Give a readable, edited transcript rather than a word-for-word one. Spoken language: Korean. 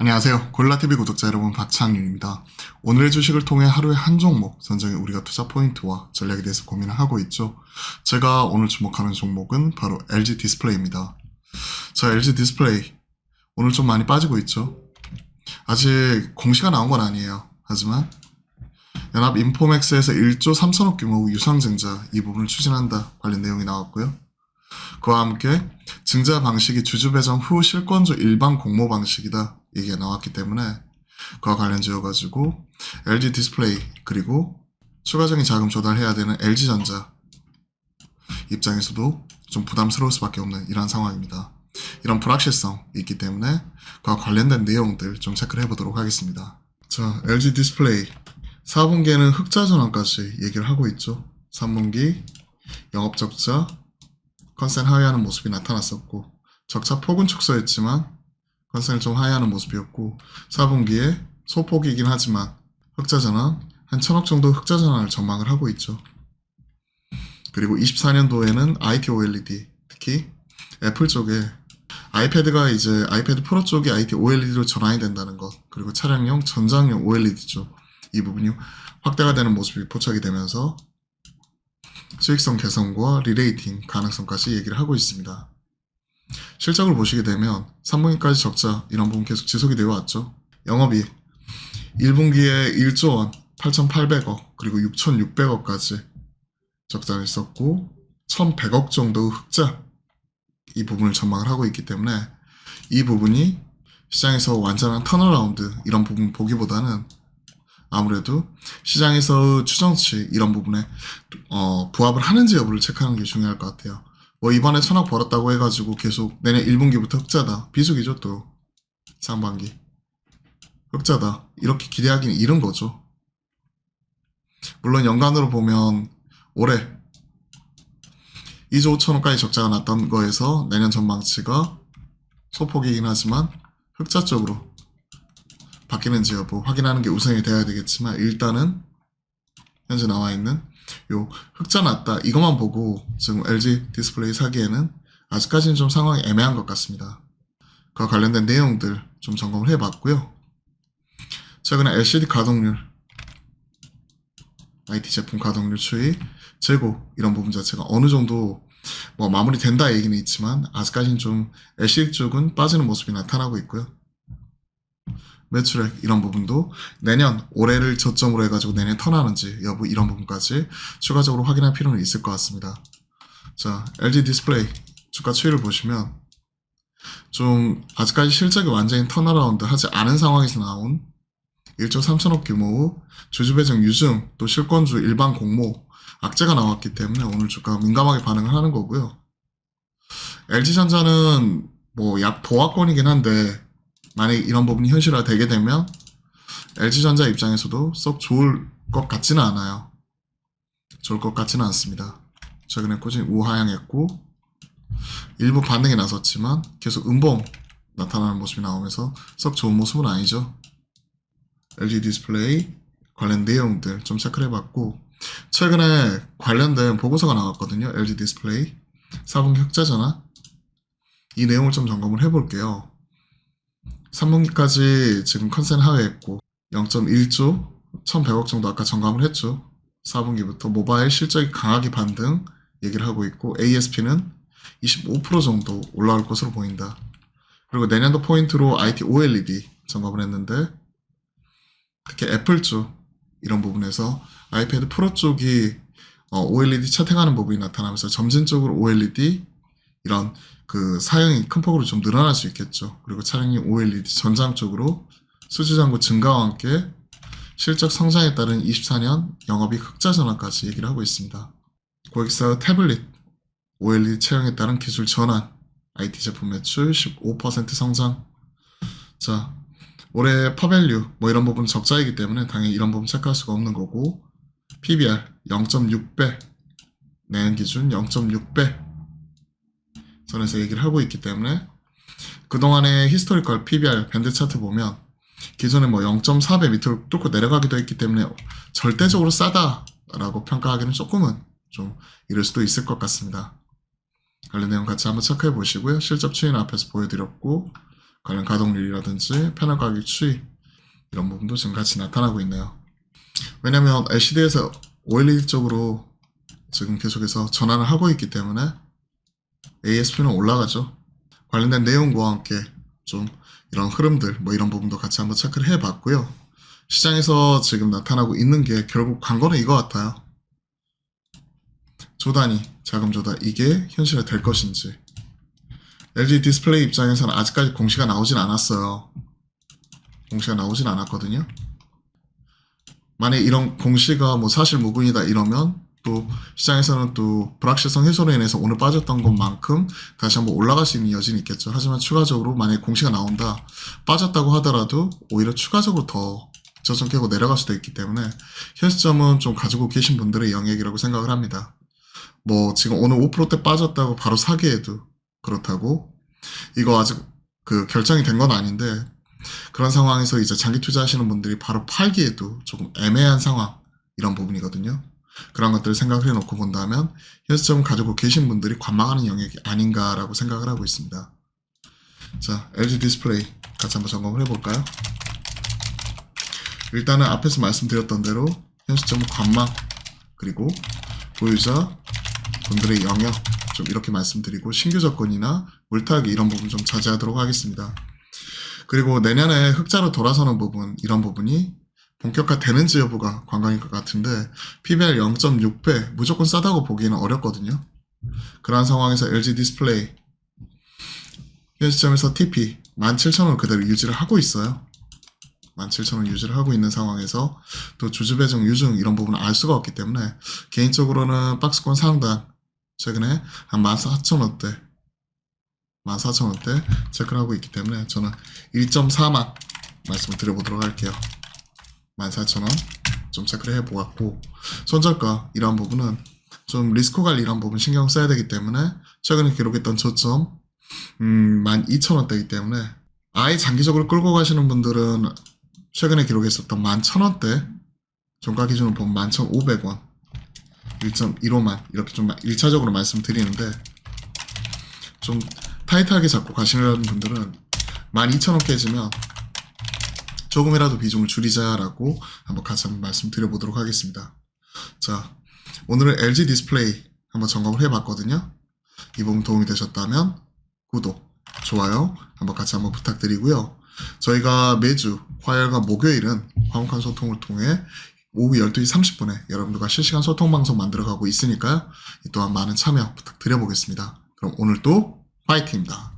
안녕하세요. 골라TV 구독자 여러분, 박창윤입니다. 오늘의 주식을 통해 하루에 한 종목 선정해 우리가 투자 포인트와 전략에 대해서 고민을 하고 있죠. 제가 오늘 주목하는 종목은 바로 LG 디스플레이입니다. 자, LG 디스플레이 오늘 좀 많이 빠지고 있죠. 아직 공시가 나온 건 아니에요. 하지만 연합 인포맥스에서 1조 3천억 규모 유상증자 이 부분을 추진한다 관련 내용이 나왔고요. 그와 함께 증자 방식이 주주 배정 후 실권조 일반 공모 방식이다 얘기가 나왔기 때문에 그와 관련지어가지고 LG 디스플레이 그리고 추가적인 자금 조달해야 되는 LG전자 입장에서도 좀 부담스러울 수밖에 없는 이러한 상황입니다. 이런 불확실성이 있기 때문에 그와 관련된 내용들 좀 체크를 해보도록 하겠습니다. 자, LG 디스플레이 4분기에는 흑자 전환까지 얘기를 하고 있죠. 3분기 영업적자 컨센 하회하는 모습이 나타났었고 적자 폭은 축소했지만 컨센을 좀 하회하는 모습이었고 4분기에 소폭이긴 하지만 흑자 전환 한 1000억 정도 흑자 전환을 전망을 하고 있죠. 그리고 24년도에는 IT OLED 특히 애플 쪽에 아이패드가 이제 아이패드 프로 쪽이 IT OLED로 전환이 된다는 것 그리고 차량용 전장용 OLED 쪽 이 부분이 확대가 되는 모습이 포착이 되면서 수익성 개선과 리레이팅 가능성까지 얘기를 하고 있습니다. 실적을 보시게 되면 3분기까지 적자 이런 부분 계속 지속이 되어 왔죠. 영업이익 1분기에 1조 원 8,800억 그리고 6,600억까지 적자를 썼고 1,100억 정도 흑자 이 부분을 전망을 하고 있기 때문에 이 부분이 시장에서 완전한 턴어라운드 이런 부분 보기보다는 아무래도 시장에서 추정치 이런 부분에 부합을 하는지 여부를 체크하는 게 중요할 것 같아요. 뭐 이번에 1000억 벌었다고 해가지고 계속 내년 1분기부터 흑자다. 비수기죠 또. 상반기. 흑자다. 이렇게 기대하기는 이른 거죠. 물론 연간으로 보면 올해 2조 5천억까지 적자가 났던 거에서 내년 전망치가 소폭이긴 하지만 흑자 쪽으로 바뀌는지 여부 확인하는 게 우선이 돼야 되겠지만 일단은 현재 나와 있는 요 흑자 났다 이것만 보고 지금 LG 디스플레이 사기에는 아직까지는 좀 상황이 애매한 것 같습니다. 그와 관련된 내용들 좀 점검을 해봤고요. 최근에 LCD 가동률, IT 제품 가동률 추이, 재고 이런 부분 자체가 어느 정도 뭐 마무리된다 얘기는 있지만 아직까지는 좀 LCD 쪽은 빠지는 모습이 나타나고 있고요. 매출액 이런 부분도 내년 올해를 저점으로 해가지고 내년 턴하는지 여부 이런 부분까지 추가적으로 확인할 필요는 있을 것 같습니다. 자, LG 디스플레이 주가 추이를 보시면 좀 아직까지 실적이 완전히 턴어라운드 하지 않은 상황에서 나온 1조 3천억 규모 주주 배정 유증 또 실권주 일반 공모 악재가 나왔기 때문에 오늘 주가가 민감하게 반응을 하는 거고요. LG전자는 뭐 약 보합권이긴 한데 만약에 이런 부분이 현실화 되게 되면 LG전자 입장에서도 썩 좋을 것 같지는 않아요. 좋을 것 같지는 않습니다. 최근에 꾸준히 우하향했고 일부 반등이 나섰지만 계속 음봉 나타나는 모습이 나오면서 썩 좋은 모습은 아니죠. LG 디스플레이 관련 내용들 좀 체크를 해봤고 최근에 관련된 보고서가 나왔거든요. LG 디스플레이 4분기 흑자 전환 이 내용을 좀 점검을 해볼게요. 3분기까지 지금 컨센 하회했고 0.1조 1100억 정도 아까 점검을 했죠. 4분기부터 모바일 실적이 강하게 반등 얘기를 하고 있고 ASP는 25% 정도 올라올 것으로 보인다. 그리고 내년도 포인트로 IT OLED 점검을 했는데 특히 애플 쪽 이런 부분에서 아이패드 프로 쪽이 OLED 채택하는 부분이 나타나면서 점진적으로 OLED 이런 그 사용이 큰 폭으로 좀 늘어날 수 있겠죠. 그리고 차량용 OLED 전장 쪽으로 수주 잔고 증가와 함께 실적 성장에 따른 24년 영업이익 흑자 전환까지 얘기를 하고 있습니다. 고객사 태블릿 OLED 채용에 따른 기술 전환 IT 제품 매출 15% 성장. 자, 올해 퍼밸류 뭐 이런 부분 적자이기 때문에 당연히 이런 부분 체크할 수가 없는 거고 PBR 0.6배 내년 기준 0.6배 선에서 얘기를 하고 있기 때문에 그동안의 히스토리컬 PBR 밴드 차트 보면 기존에 뭐 0.4배 밑으로 뚫고 내려가기도 했기 때문에 절대적으로 싸다라고 평가하기는 조금은 좀 이럴 수도 있을 것 같습니다. 관련 내용 같이 한번 체크해 보시고요. 실적 추이는 앞에서 보여드렸고 관련 가동률이라든지 패널 가격 추이 이런 부분도 지금 같이 나타나고 있네요. 왜냐면 LCD에서 OLED 쪽으로 지금 계속해서 전환을 하고 있기 때문에 ASP는 올라가죠. 관련된 내용과 함께 좀 이런 흐름들 뭐 이런 부분도 같이 한번 체크를 해봤고요. 시장에서 지금 나타나고 있는 게 결국 광고는 이거 같아요. 조단위, 자금 조달 이게 현실화 될 것인지. LG 디스플레이 입장에서는 아직까지 공시가 나오진 않았어요. 공시가 나오진 않았거든요. 만약 이런 공시가 뭐 사실 무근이다 이러면 또 시장에서는 또 불확실성 해소로 인해서 오늘 빠졌던 것만큼 다시 한번 올라갈 수 있는 여지는 있겠죠. 하지만 추가적으로 만약에 공시가 나온다 빠졌다고 하더라도 오히려 추가적으로 더 저점 깨고 내려갈 수도 있기 때문에 현 시점은 좀 가지고 계신 분들의 영역이라고 생각을 합니다. 뭐 지금 오늘 5%대 빠졌다고 바로 사기에도 그렇다고 이거 아직 그 결정이 된 건 아닌데 그런 상황에서 이제 장기 투자하시는 분들이 바로 팔기에도 조금 애매한 상황 이런 부분이거든요. 그런 것들을 생각을 해놓고 본다면 현 시점을 가지고 계신 분들이 관망하는 영역이 아닌가라고 생각을 하고 있습니다. 자, LG 디스플레이 같이 한번 점검을 해볼까요? 일단은 앞에서 말씀드렸던 대로 현 시점은 관망 그리고 보유자 분들의 영역 좀 이렇게 말씀드리고 신규 접근이나 물타기 이런 부분 좀 자제하도록 하겠습니다. 그리고 내년에 흑자로 돌아서는 부분 이런 부분이 본격화되는지 여부가 관건일 것 같은데 PBR 0.6배 무조건 싸다고 보기에는 어렵거든요. 그러한 상황에서 LG 디스플레이 현 시점에서 TP 17,000원 그대로 유지를 하고 있어요. 17,000원 유지를 하고 있는 상황에서 또 주주 배정 유증 이런 부분을 알 수가 없기 때문에 개인적으로는 박스권 상단 최근에 한 14,000원대 14,000원대 체크를 하고 있기 때문에 저는 1.4만 말씀을 드려보도록 할게요. 14,000원 좀 체크를 해보았고 손절가 이런 부분은 좀 리스크 관리 이런 부분 신경 써야 되기 때문에 최근에 기록했던 저점 12,000원대이기 때문에 아예 장기적으로 끌고 가시는 분들은 최근에 기록했었던 11,000원대 종가 기준으로 보면 11,500원 1.15만 이렇게 좀 1차적으로 말씀드리는데 좀 타이트하게 잡고 가시려는 분들은 12,000원 깨지면 조금이라도 비중을 줄이자라고 한번 같이 한번 말씀드려보도록 하겠습니다. 자, 오늘은 LG 디스플레이 한번 점검을 해봤거든요. 이 부분 도움이 되셨다면 구독, 좋아요 한번 같이 한번 부탁드리고요. 저희가 매주 화요일과 목요일은 화목한 소통을 통해 오후 12시 30분에 여러분들과 실시간 소통 방송 만들어가고 있으니까요. 이 또한 많은 참여 부탁드려보겠습니다. 그럼 오늘도 파이팅입니다.